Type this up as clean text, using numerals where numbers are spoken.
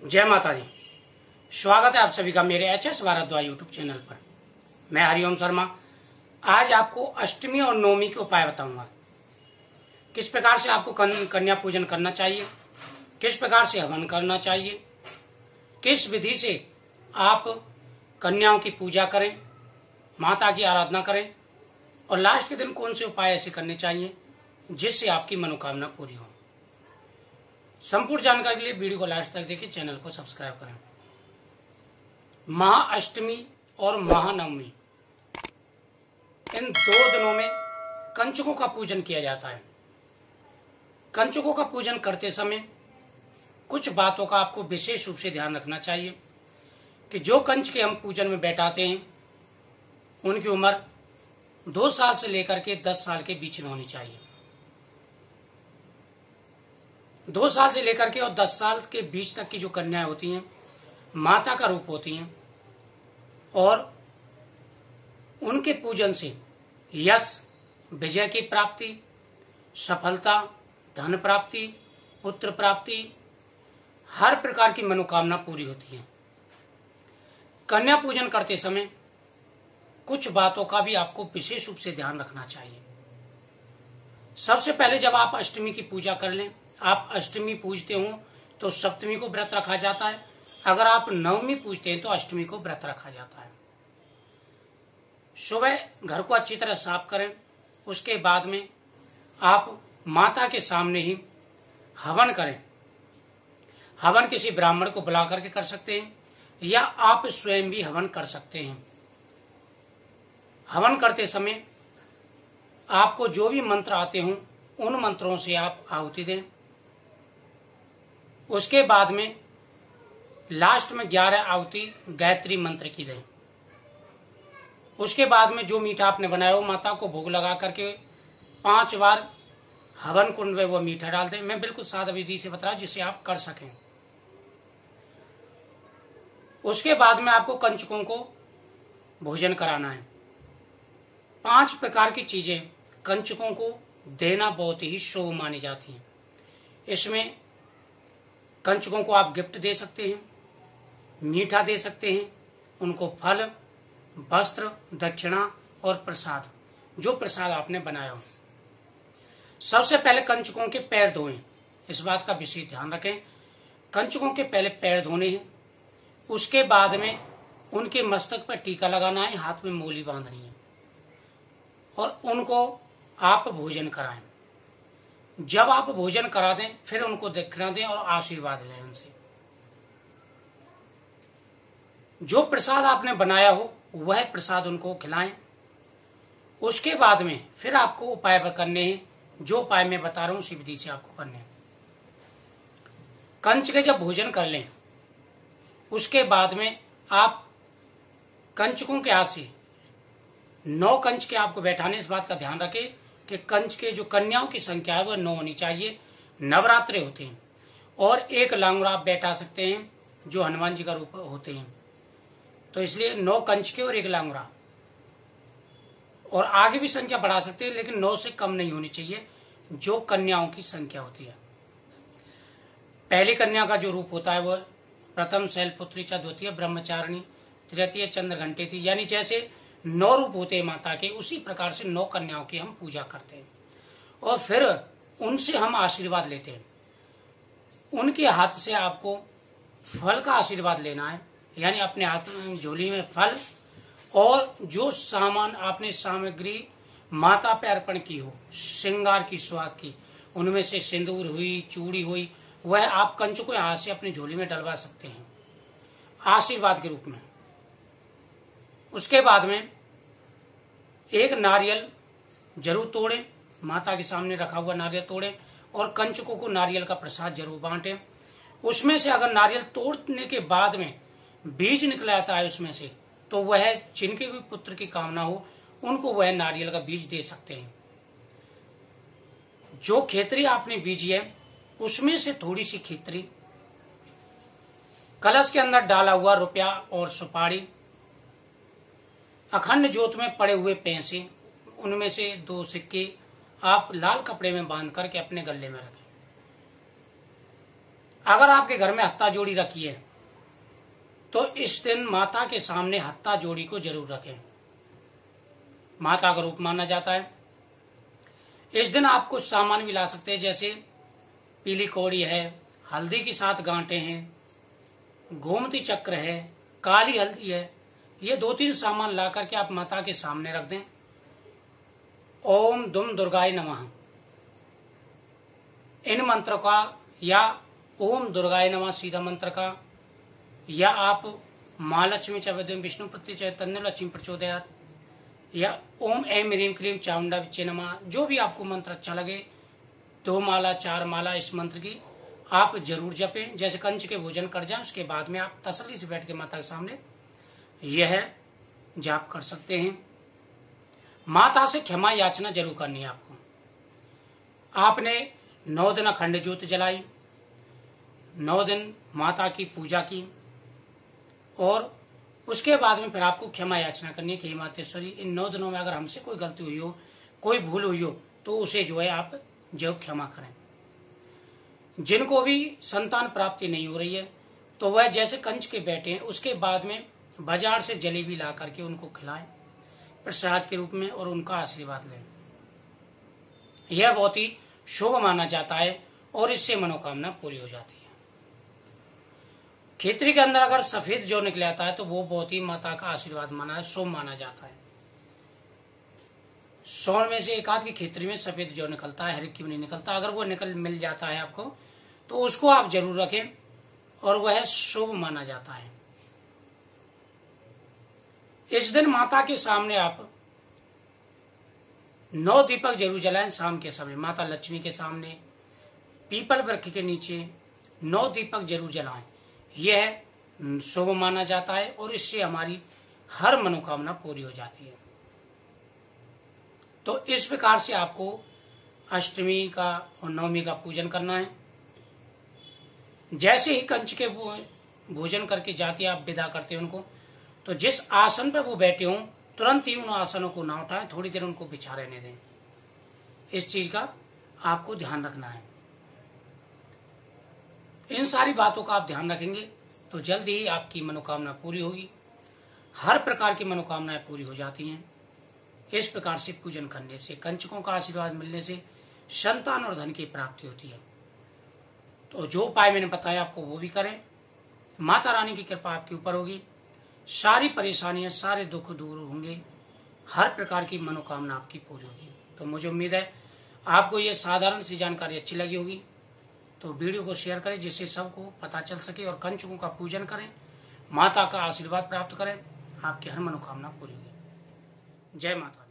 जय माता दी। स्वागत है आप सभी का मेरे HS भारद्वाज यूट्यूब चैनल पर। मैं हरिओम शर्मा। आज आपको अष्टमी और नवमी के उपाय बताऊंगा। किस प्रकार से आपको कन्या पूजन करना चाहिए, किस प्रकार से हवन करना चाहिए, किस विधि से आप कन्याओं की पूजा करें, माता की आराधना करें और लास्ट के दिन कौन से उपाय ऐसे करने चाहिए जिससे आपकी मनोकामना पूरी हो। संपूर्ण जानकारी के लिए वीडियो को लास्ट तक देखिए, चैनल को सब्सक्राइब करें। महाअष्टमी और महानवमी इन 2 दिनों में कंचकों का पूजन किया जाता है। कंचकों का पूजन करते समय कुछ बातों का आपको विशेष रूप से ध्यान रखना चाहिए कि जो कंच के हम पूजन में बैठाते हैं उनकी उम्र 2 साल से लेकर के 10 साल के बीच में होनी चाहिए। 2 साल से लेकर के और 10 साल के बीच तक की जो कन्याएं होती हैं माता का रूप होती हैं और उनके पूजन से यश, विजय की प्राप्ति, सफलता, धन प्राप्ति, पुत्र प्राप्ति, हर प्रकार की मनोकामना पूरी होती है। कन्या पूजन करते समय कुछ बातों का भी आपको विशेष रूप से ध्यान रखना चाहिए। सबसे पहले जब आप अष्टमी की पूजा कर लें, आप अष्टमी पूजते हो तो सप्तमी को व्रत रखा जाता है। अगर आप नवमी पूजते हैं तो अष्टमी को व्रत रखा जाता है। सुबह घर को अच्छी तरह साफ करें। उसके बाद में आप माता के सामने ही हवन करें। हवन किसी ब्राह्मण को बुला करके कर सकते हैं या आप स्वयं भी हवन कर सकते हैं। हवन करते समय आपको जो भी मंत्र आते हों उन मंत्रों से आप आहुति दें। उसके बाद में लास्ट में 11 आहुति गायत्री मंत्र की दें। उसके बाद में जो मीठा आपने बनाया हो माता को भोग लगा करके 5 बार हवन कुंड में वो मीठा डाल दें। मैं बिल्कुल सादा विधि से बता रहा हूं जिसे आप कर सकें। उसके बाद में आपको कंचकों को भोजन कराना है। 5 प्रकार की चीजें कंचकों को देना बहुत ही शुभ मानी जाती हैं। इसमें कंचकों को आप गिफ्ट दे सकते हैं, मीठा दे सकते हैं, उनको फल, वस्त्र, दक्षिणा और प्रसाद, जो प्रसाद आपने बनाया हो। सबसे पहले कंचकों के पैर धोएं। इस बात का विशेष ध्यान रखें। कंचकों के पहले पैर धोने हैं। उसके बाद में उनके मस्तक पर टीका लगाना है, हाथ में मूली बांधनी है और उनको आप भोजन कराएं। जब आप भोजन करा दें फिर उनको दक्षिणा दें और आशीर्वाद लें उनसे। जो प्रसाद आपने बनाया हो वह प्रसाद उनको खिलाएं। उसके बाद में फिर आपको उपाय करने हैं। जो उपाय मैं बता रहा हूं उसी विधि से आपको करने हैं। कंच के जब भोजन कर लें उसके बाद में आप कंचकों के हाथ से 9 कंच के आपको बैठाने। इस बात का ध्यान रखें कि कंच के जो कन्याओं की संख्या है वह 9 होनी चाहिए। नवरात्रे होते हैं और 1 लांगुरा आप बैठा सकते हैं जो हनुमान जी का रूप होते हैं, तो इसलिए 9 कंच के और 1 लांगुरा। और आगे भी संख्या बढ़ा सकते हैं लेकिन 9 से कम नहीं होनी चाहिए जो कन्याओं की संख्या होती है। पहली कन्या का जो रूप होता है वह प्रथम शैलपुत्री च, द्वितीय ब्रह्मचारिणी, तृतीय चंद्रघंटे थी। यानी जैसे 9 रूप होते हैं माता के, उसी प्रकार से 9 कन्याओं की हम पूजा करते हैं और फिर उनसे हम आशीर्वाद लेते हैं। उनके हाथ से आपको फल का आशीर्वाद लेना है। यानी अपने हाथ में झोली में फल और जो सामान आपने सामग्री माता पे अर्पण की हो, श्रृंगार की सुहाग की, उनमें से सिंदूर हुई, चूड़ी हुई, वह आप कंचों को हाथ से अपनी झोली में डलवा सकते हैं आशीर्वाद के रूप में। उसके बाद में एक नारियल जरूर तोड़ें। माता के सामने रखा हुआ नारियल तोड़ें और कंचकों को नारियल का प्रसाद जरूर बांटें। उसमें से अगर नारियल तोड़ने के बाद में बीज निकल आता है उसमें से, तो वह जिनके भी पुत्र की कामना हो उनको वह नारियल का बीज दे सकते हैं। जो खेतरी आपने बीजी है उसमें से थोड़ी सी खेतरी, कलश के अंदर डाला हुआ रुपया और सुपारी, अखंड ज्योत में पड़े हुए पैसे, उनमें से 2 सिक्के आप लाल कपड़े में बांध करके अपने गले में रखें। अगर आपके घर में हत्ता जोड़ी रखी है तो इस दिन माता के सामने हत्ता जोड़ी को जरूर रखें। माता का रूप माना जाता है। इस दिन आप कुछ सामान भी ला सकते हैं, जैसे पीली कौड़ी है, हल्दी के साथ गांठे हैं, गोमती चक्र है, काली हल्दी है। ये 2-3 सामान ला करके आप माता के सामने रख दें। ओम दुम दुर्गाय नमः इन मंत्र का, या ओम दुर्गाय नमः सीधा मंत्र का, या आप महालक्ष्मी च विद्महे विष्णुपति च तन्नो लक्ष्मी प्रचोदयात्, या ओम ऐं ह्रीं क्लीं चामुंडा विच्चे नमः, जो भी आपको मंत्र अच्छा लगे 2 माला 4 माला इस मंत्र की आप जरूर जपें। जैसे कंच के भोजन कर जाए उसके बाद में आप तसल्ली से बैठ के माता के सामने यह जाप कर सकते हैं। माता से क्षमा याचना जरूर करनी है आपको। आपने 9 दिन अखंड ज्योत जलाई, 9 दिन माता की पूजा की, और उसके बाद में फिर आपको क्षमा याचना करनी है कि हे मातेश्वरी, इन 9 दिनों में अगर हमसे कोई गलती हुई हो, कोई भूल हुई हो, तो उसे जो है आप जो क्षमा करें। जिनको भी संतान प्राप्ति नहीं हो रही है तो वह जैसे कंच के बैठे हैं, उसके बाद में बाजार से जलेबी ला करके उनको खिलाएं प्रसाद के रूप में, और उनका आशीर्वाद लें। यह बहुत ही शुभ माना जाता है और इससे मनोकामना पूरी हो जाती है। खेतरी के अंदर अगर सफेद जौ निकल आता है तो वो बहुत ही माता का आशीर्वाद माना है, शुभ माना जाता है। 100 में से 1 आध की खेतरी में सफेद जौ निकलता है, हर एक की नहीं निकलता। अगर वो मिल जाता है आपको तो उसको आप जरूर रखें और वह शुभ माना जाता है। इस दिन माता के सामने आप 9 दीपक जरूर जलाएं। शाम के समय माता लक्ष्मी के सामने पीपल वृक्ष के नीचे 9 दीपक जरूर जलाएं। यह शुभ माना जाता है और इससे हमारी हर मनोकामना पूरी हो जाती है। तो इस प्रकार से आपको अष्टमी का और नवमी का पूजन करना है। जैसे ही कंच के भोजन करके जाती आप विदा करते हैं उनको, तो जिस आसन पर वो बैठे हों तुरंत ही उन आसनों को ना उठाएं, थोड़ी देर उनको बिछा रहने दें। इस चीज का आपको ध्यान रखना है। इन सारी बातों का आप ध्यान रखेंगे तो जल्दी ही आपकी मनोकामना पूरी होगी। हर प्रकार की मनोकामनाएं पूरी हो जाती हैं। इस प्रकार से पूजन करने से, कंचकों का आशीर्वाद मिलने से संतान और धन की प्राप्ति होती है। तो जो उपाय मैंने बताया आपको वो भी करें। माता रानी की कृपा आपके ऊपर होगी, सारी परेशानियां, सारे दुख दूर होंगे, हर प्रकार की मनोकामना आपकी पूरी होगी। तो मुझे उम्मीद है आपको ये साधारण सी जानकारी अच्छी लगी होगी। तो वीडियो को शेयर करें जिससे सबको पता चल सके, और कंचकों का पूजन करें, माता का आशीर्वाद प्राप्त करें, आपकी हर मनोकामना पूरी होगी। जय माता दी।